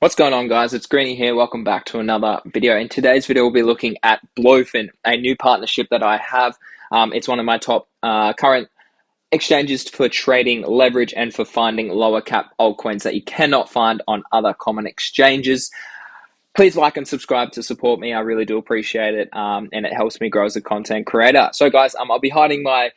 What's going on, guys? It's Greeny here. Welcome back to another video. In today's video, we'll be looking at Blowfin, a new partnership that I have. It's one of my top current exchanges for trading leverage and for finding lower cap altcoins that you cannot find on other common exchanges. Please like and subscribe to support me. I really do appreciate it, and it helps me grow as a content creator. So, guys, I'll be hiding my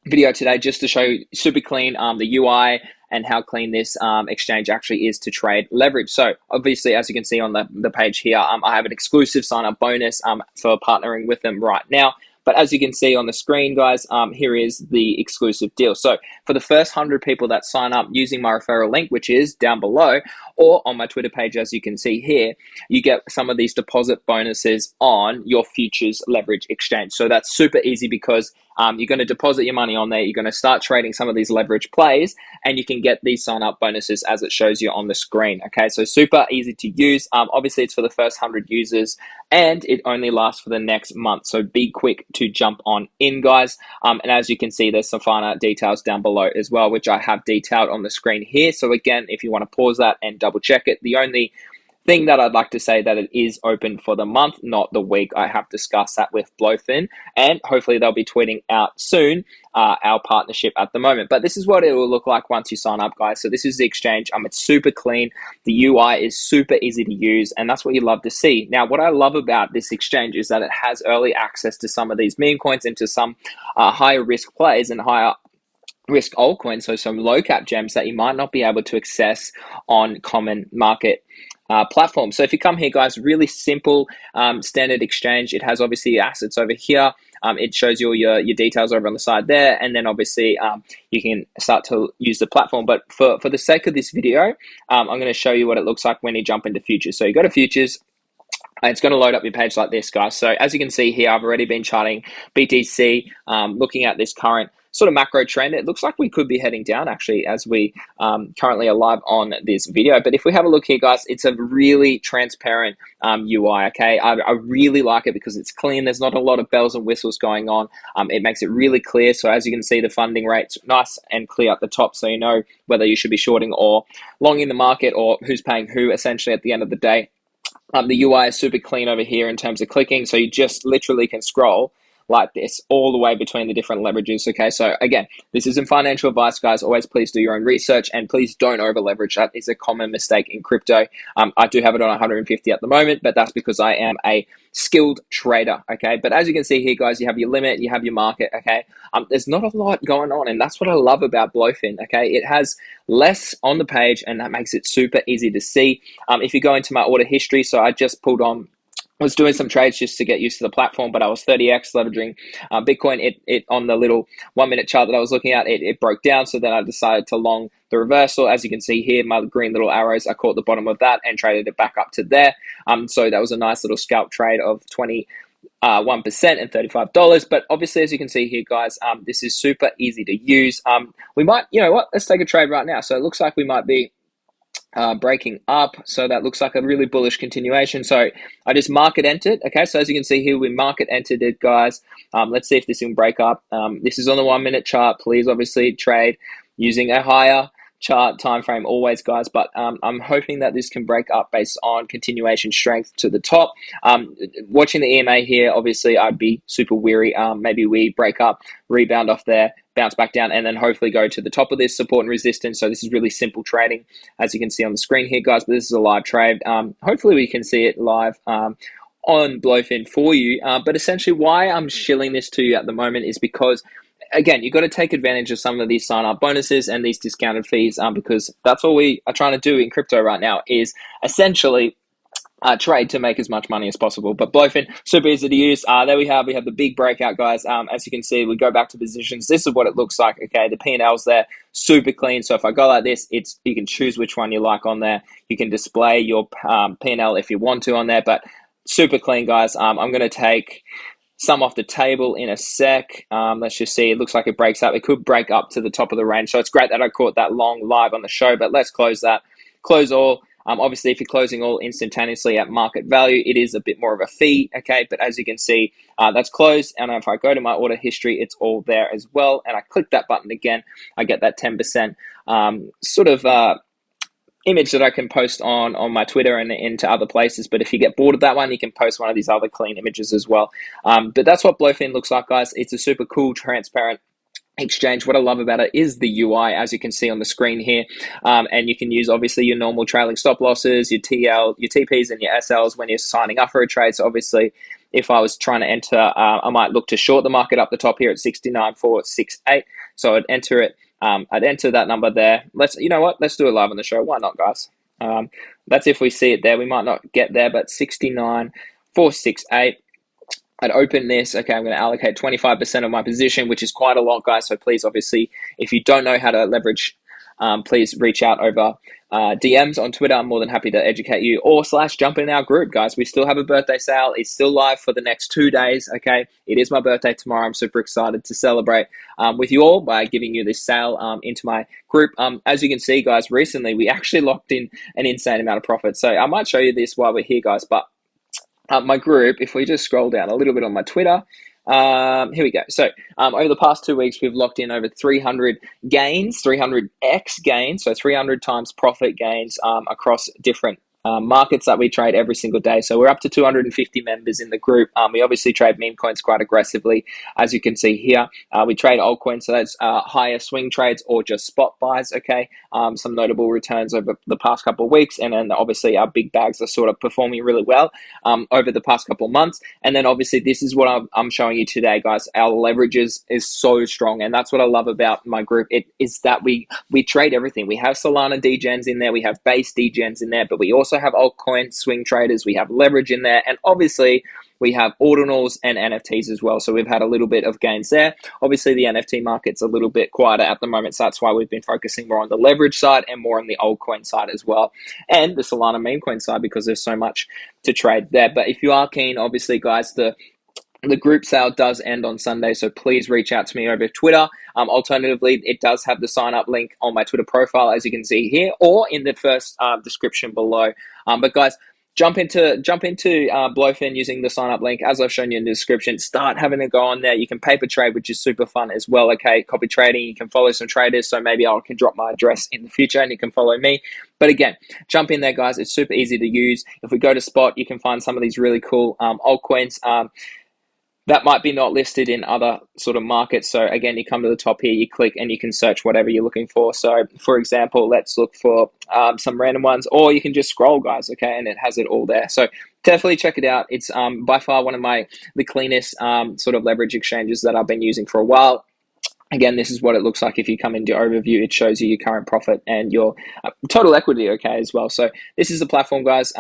video today just to show you super clean the UI and how clean this exchange actually is to trade leverage. So obviously, as you can see on the page here, I have an exclusive sign up bonus for partnering with them right now. But as you can see on the screen, guys, here is the exclusive deal. So for the first 100 people that sign up using my referral link, which is down below, or on my Twitter page, as you can see here, you get some of these deposit bonuses on your futures leverage exchange. So that's super easy because you're going to deposit your money on there. You're going to start trading some of these leverage plays, and you can get these sign up bonuses as it shows you on the screen. Okay, so super easy to use. Obviously, it's for the first 100 users, and it only lasts for the next month. So be quick to jump on in, guys. And as you can see, there's some finer details down below as well, which I have detailed on the screen here. So again, if you want to pause that and double check it, the only thing that I'd like to say that it is open for the month, not the week. I have discussed that with Blowfin, and hopefully they'll be tweeting out soon our partnership at the moment. But this is what it will look like once you sign up, guys. So this is the exchange. It's super clean. The UI is super easy to use, and that's what you love to see. Now, what I love about this exchange is that it has early access to some of these meme coins and to some higher risk plays and higher risk altcoins, so some low cap gems that you might not be able to access on common market platforms. So if you come here, guys, really simple standard exchange. It has obviously assets over here. It shows you all your details over on the side there, and then obviously you can start to use the platform. But for the sake of this video, I'm going to show you what it looks like when you jump into futures. So you go to futures. It's going to load up your page like this, guys. So as you can see here, I've already been charting BTC, looking at this current sort of macro trend. It looks like we could be heading down actually as we currently are live on this video. But if we have a look here, guys, it's a really transparent UI, okay? I really like it because it's clean. There's not a lot of bells and whistles going on. It makes it really clear. So as you can see, the funding rate's nice and clear at the top, so you know whether you should be shorting or longing the market or who's paying who essentially at the end of the day. The UI is super clean over here in terms of clicking, so you just literally can scroll like this all the way between the different leverages. Okay, so again, this isn't financial advice, guys. Always please do your own research, and please don't over leverage. That is a common mistake in crypto. I do have it on 150 at the moment, but that's because I am a skilled trader. Okay, but as you can see here, guys, you have your limit, you have your market. Okay, there's not a lot going on, and that's what I love about Blowfin. Okay, it has less on the page, and that makes it super easy to see. If you go into my order history, so I just pulled on, was doing some trades just to get used to the platform, but I was 30x leveraging Bitcoin. It on the little 1 minute chart that I was looking at, it broke down. So then I decided to long the reversal. As you can see here, my green little arrows, I caught the bottom of that and traded it back up to there. So that was a nice little scalp trade of 1% and $35. But obviously, as you can see here, guys, this is super easy to use. We might, you know what, let's take a trade right now. So it looks like we might be breaking up, so that looks like a really bullish continuation. So I just market entered. Okay, so as you can see here, we market entered it, guys. Let's see if this can break up. This is on the 1 minute chart. Please obviously trade using a higher chart time frame always, guys, but I'm hoping that this can break up based on continuation strength to the top. Watching the EMA here, obviously I'd be super weary. Maybe we break up, rebound off there, bounce back down, and then hopefully go to the top of this support and resistance. So this is really simple trading, as you can see on the screen here, guys, but this is a live trade. Hopefully we can see it live on Blowfin for you. But essentially why I'm shilling this to you at the moment is because, again, you've got to take advantage of some of these sign-up bonuses and these discounted fees, because that's all we are trying to do in crypto right now is essentially trade to make as much money as possible. But Blowfin, super easy to use. There we have the big breakout, guys. As you can see, we go back to positions. This is what it looks like. Okay, the P&L's there, super clean. So if I go like this, you can choose which one you like on there. You can display your P&L if you want to on there, but super clean, guys. I'm going to take some off the table in a sec. Let's just see. It looks like it breaks up. It could break up to the top of the range. So it's great that I caught that long live on the show, but let's close that. Close all. Obviously, if you're closing all instantaneously at market value, it is a bit more of a fee, okay? But as you can see, that's closed. And if I go to my order history, it's all there as well. And I click that button again, I get that 10% image that I can post on my Twitter and into other places. But if you get bored of that one, you can post one of these other clean images as well. But that's what Blowfin looks like, guys. It's a super cool, transparent exchange. What I love about it is the UI, as you can see on the screen here, and you can use obviously your normal trailing stop losses, your TL, your TPs, and your SLs when you're signing up for a trade. So obviously, if I was trying to enter, I might look to short the market up the top here at 69,468. So I'd enter it. I'd enter that number there. You know what? Let's do it live on the show. Why not, guys? That's if we see it there. We might not get there, but 69,468. I'd open this. Okay, I'm going to allocate 25% of my position, which is quite a lot, guys. So please, obviously, if you don't know how to leverage, please reach out over DMs on Twitter. I'm more than happy to educate you, or / jump in our group, guys. We still have a birthday sale. It's still live for the next 2 days. Okay, it is my birthday tomorrow. I'm super excited to celebrate with you all by giving you this sale into my group. As you can see, guys, recently we actually locked in an insane amount of profit. So I might show you this while we're here, guys, but my group, if we just scroll down a little bit on my Twitter, here we go. So over the past 2 weeks, we've locked in over 300 gains, 300x gains, so 300 times profit gains across different markets that we trade every single day. So we're up to 250 members in the group. We obviously trade meme coins quite aggressively, as you can see here. We trade altcoins, so that's higher swing trades or just spot buys. Okay, some notable returns over the past couple of weeks, and then obviously our big bags are sort of performing really well over the past couple of months. And then obviously this is what I'm showing you today, guys. Our leverage is so strong, and that's what I love about my group. It is that we trade everything. We have Solana degens in there, we have base degens in there, but we also have altcoin swing traders, we have leverage in there, and obviously we have ordinals and NFTs as well. So we've had a little bit of gains there. Obviously the NFT market's a little bit quieter at the moment, so that's why we've been focusing more on the leverage side and more on the altcoin side as well, and the Solana meme coin side, because there's so much to trade there. But if you are keen, obviously, guys, the group sale does end on Sunday, so please reach out to me over Twitter. Alternatively, it does have the sign up link on my Twitter profile, as you can see here, or in the first description below. But guys, jump into Blowfin using the sign up link, as I've shown you in the description. Start having a go on there. You can paper trade, which is super fun as well. Okay, copy trading. You can follow some traders, so maybe I can drop my address in the future and you can follow me. But again, jump in there, guys. It's super easy to use. If we go to spot, you can find some of these really cool altcoins that might be not listed in other sort of markets. So again, you come to the top here, you click, and you can search whatever you're looking for. So for example, let's look for some random ones, or you can just scroll, guys, okay, and it has it all there. So definitely check it out. It's by far one of the cleanest sort of leverage exchanges that I've been using for a while. Again, this is what it looks like if you come into overview. It shows you your current profit and your total equity, okay, as well. So this is the platform, guys.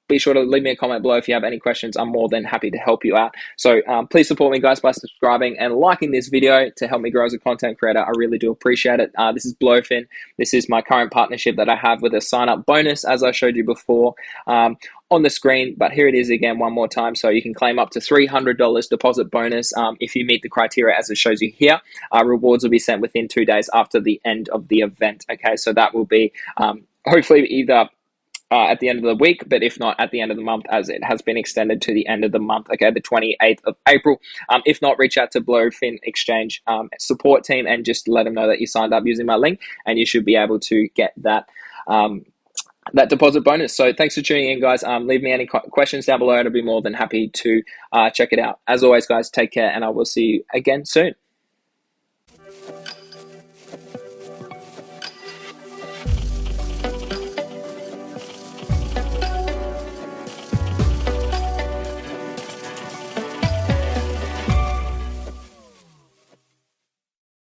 Be sure to leave me a comment below if you have any questions. I'm more than happy to help you out. So please support me, guys, by subscribing and liking this video to help me grow as a content creator. I really do appreciate it. This is Blowfin. This is my current partnership that I have with a sign-up bonus, as I showed you before. On the screen, but here it is again one more time. So you can claim up to $300 deposit bonus if you meet the criteria as it shows you here. Rewards will be sent within 2 days after the end of the event. Okay, so that will be hopefully either at the end of the week, but if not, at the end of the month, as it has been extended to the end of the month, okay, the 28th of April. If not, reach out to Blowfin Exchange support team and just let them know that you signed up using my link, and you should be able to get that that deposit bonus. So thanks for tuning in, guys. Leave me any questions down below, and I'll be more than happy to check it out. As always, guys, take care, and I will see you again soon.